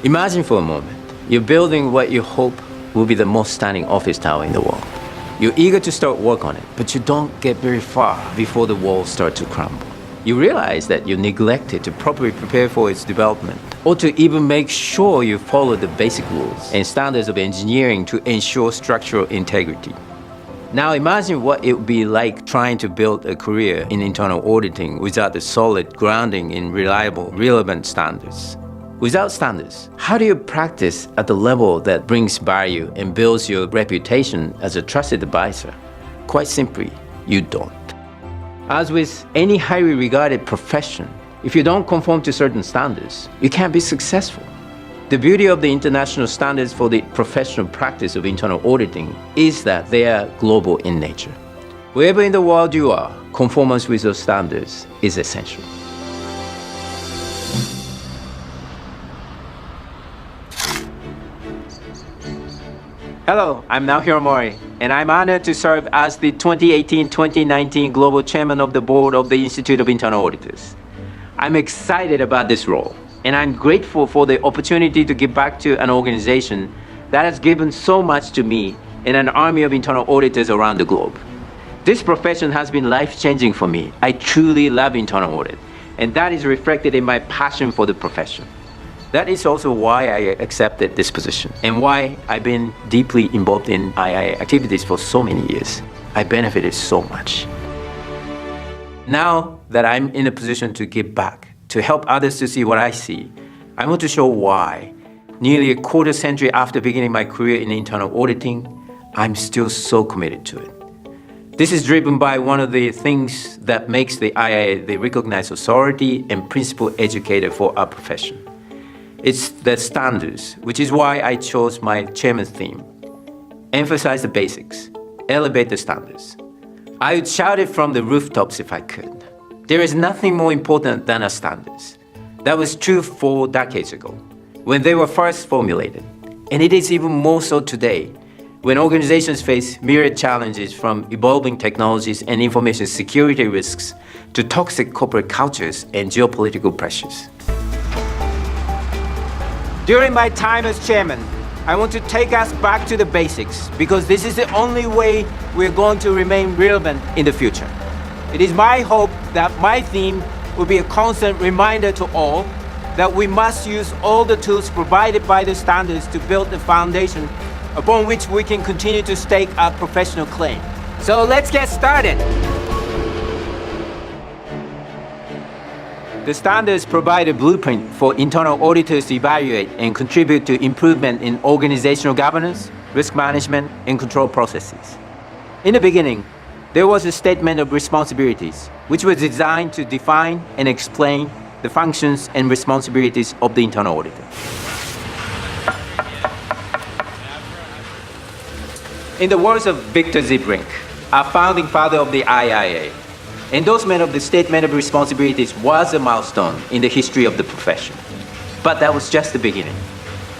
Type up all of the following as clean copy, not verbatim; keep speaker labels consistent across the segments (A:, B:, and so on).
A: Imagine for a moment, you're building what you hope will be the most stunning office tower in the world. You're eager to start work on it, but you don't get very far before the walls start to crumble. You realize that you neglected to properly prepare for its development, or to even make sure you follow the basic rules and standards of engineering to ensure structural integrity. Now imagine what it would be like trying to build a career in internal auditing without a solid grounding in reliable, relevant standards. Without standards, how do you practice at the level that brings value and builds your reputation as a trusted advisor? Quite simply, you don't. As with any highly regarded profession, if you don't conform to certain standards, you can't be successful. The beauty of the international standards for the professional practice of internal auditing is that they are global in nature. Wherever in the world you are, conformance with those standards is essential. Hello, I'm Naohiro Mori, and I'm honored to serve as the 2018-2019 Global Chairman of the Board of the Institute of Internal Auditors. I'm excited about this role, and I'm grateful for the opportunity to give back to an organization that has given so much to me and an army of internal auditors around the globe. This profession has been life-changing for me. I truly love internal audit, and that is reflected in my passion for the profession. That is also why I accepted this position and why I've been deeply involved in II activities for so many years. I benefited so much. Now that I'm in a position to give back, to help others to see what I see, I want to show why, nearly a quarter century after beginning my career in internal auditing, I'm still so committed to it. This is driven by one of the things that makes the IIA the recognized authority and principal educator for our profession. It's the standards, which is why I chose my chairman's theme. Emphasize the basics, elevate the standards. I would shout it from the rooftops if I could. There is nothing more important than our standards. That was true 4 decades ago, when they were first formulated. And it is even more so today, when organizations face myriad challenges from evolving technologies and information security risks to toxic corporate cultures and geopolitical pressures. During my time as chairman, I want to take us back to the basics because this is the only way we're going to remain relevant in the future. It is my hope that my theme will be a constant reminder to all that we must use all the tools provided by the standards to build the foundation upon which we can continue to stake our professional claim. So let's get started. The standards provide a blueprint for internal auditors to evaluate and contribute to improvement in organizational governance, risk management, and control processes. In the beginning, there was a statement of responsibilities, which was designed to define and explain the functions and responsibilities of the internal auditor. In the words of Victor Zibrink, our founding father of the IIA, endorsement of the Statement of Responsibilities was a milestone in the history of the profession. But that was just the beginning.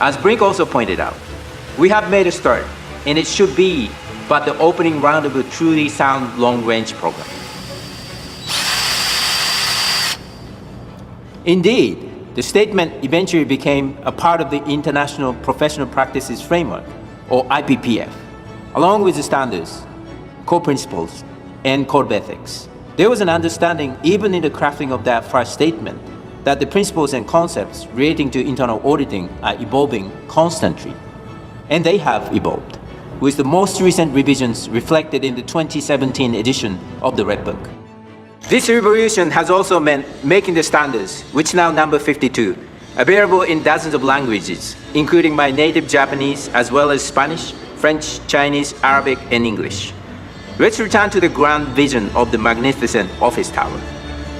A: As Brink also pointed out, we have made a start, and it should be but the opening round of a truly sound long-range program. Indeed, the statement eventually became a part of the International Professional Practices Framework, or IPPF, along with the standards, core principles, and code of ethics. There was an understanding, even in the crafting of that first statement, that the principles and concepts relating to internal auditing are evolving constantly. And they have evolved, with the most recent revisions reflected in the 2017 edition of the Red Book. This revolution has also meant making the standards, which now number 52, available in dozens of languages, including my native Japanese, as well as Spanish, French, Chinese, Arabic, and English. Let's return to the grand vision of the magnificent office tower.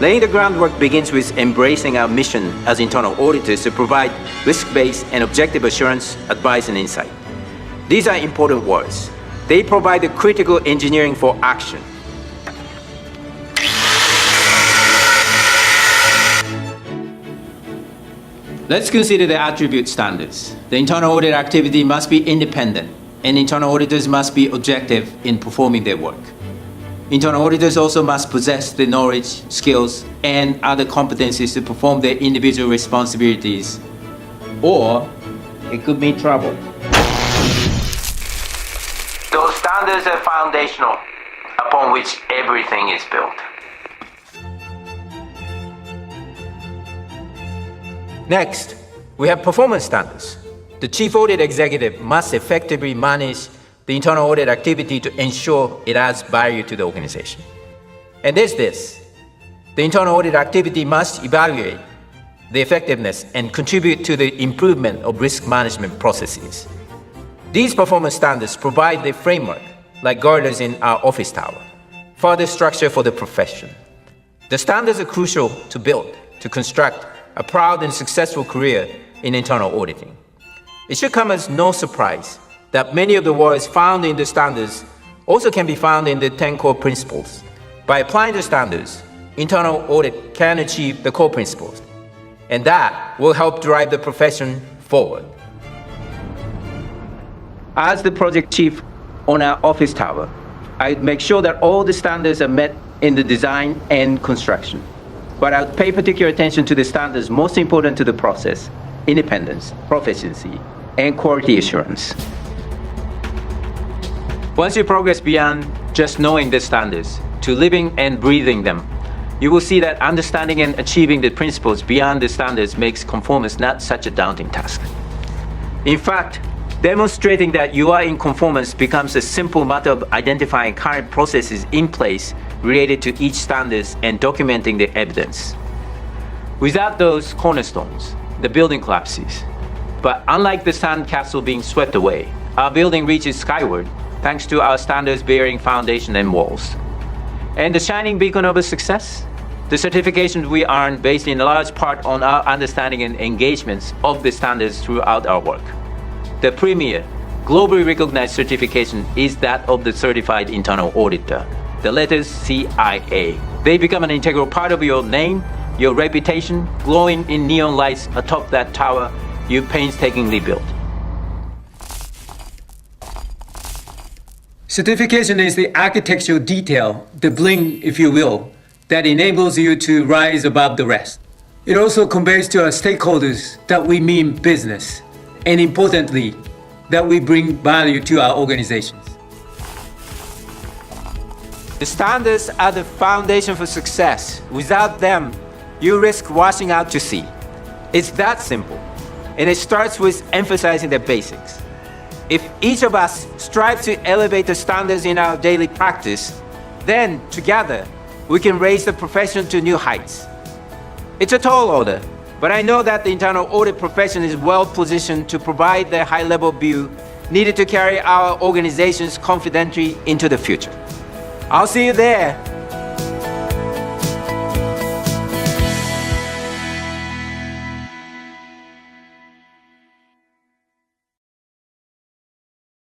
A: Laying the groundwork begins with embracing our mission as internal auditors to provide risk-based and objective assurance, advice, and insight. These are important words. They provide the critical engineering for action. Let's consider the attribute standards. The internal audit activity must be independent, and internal auditors must be objective in performing their work. Internal auditors also must possess the knowledge, skills, and other competencies to perform their individual responsibilities or it could mean trouble. Those standards are foundational upon which everything is built. Next, we have performance standards. The chief audit executive must effectively manage the internal audit activity to ensure it adds value to the organization. And there's this. The internal audit activity must evaluate the effectiveness and contribute to the improvement of risk management processes. These performance standards provide the framework, like girders in our office tower, further structure for the profession. The standards are crucial to build, to construct a proud and successful career in internal auditing. It should come as no surprise that many of the words found in the standards also can be found in the 10 core principles. By applying the standards, internal audit can achieve the core principles, and that will help drive the profession forward. As the project chief on our office tower, I make sure that all the standards are met in the design and construction. But I'll pay particular attention to the standards most important to the process: independence, proficiency, and quality assurance. Once you progress beyond just knowing the standards to living and breathing them, you will see that understanding and achieving the principles beyond the standards makes conformance not such a daunting task. In fact, demonstrating that you are in conformance becomes a simple matter of identifying current processes in place related to each standards and documenting the evidence. Without those cornerstones, the building collapses. But unlike the sand castle being swept away, our building reaches skyward thanks to our standards-bearing foundation and walls. And the shining beacon of a success? The certifications we earn based in large part on our understanding and engagements of the standards throughout our work. The premier, globally recognized certification is that of the Certified Internal Auditor, the letters CIA. They become an integral part of your name, your reputation, glowing in neon lights atop that tower you painstakingly built.
B: Certification is the architectural detail, the bling, if you will, that enables you to rise above the rest. It also conveys to our stakeholders that we mean business, and importantly, that we bring value to our organizations.
A: The standards are the foundation for success. Without them, you risk washing out to sea. It's that simple, and it starts with emphasizing the basics. If each of us strives to elevate the standards in our daily practice, then together we can raise the profession to new heights. It's a tall order, but I know that the internal audit profession is well positioned to provide the high-level view needed to carry our organizations confidently into the future. I'll see you there.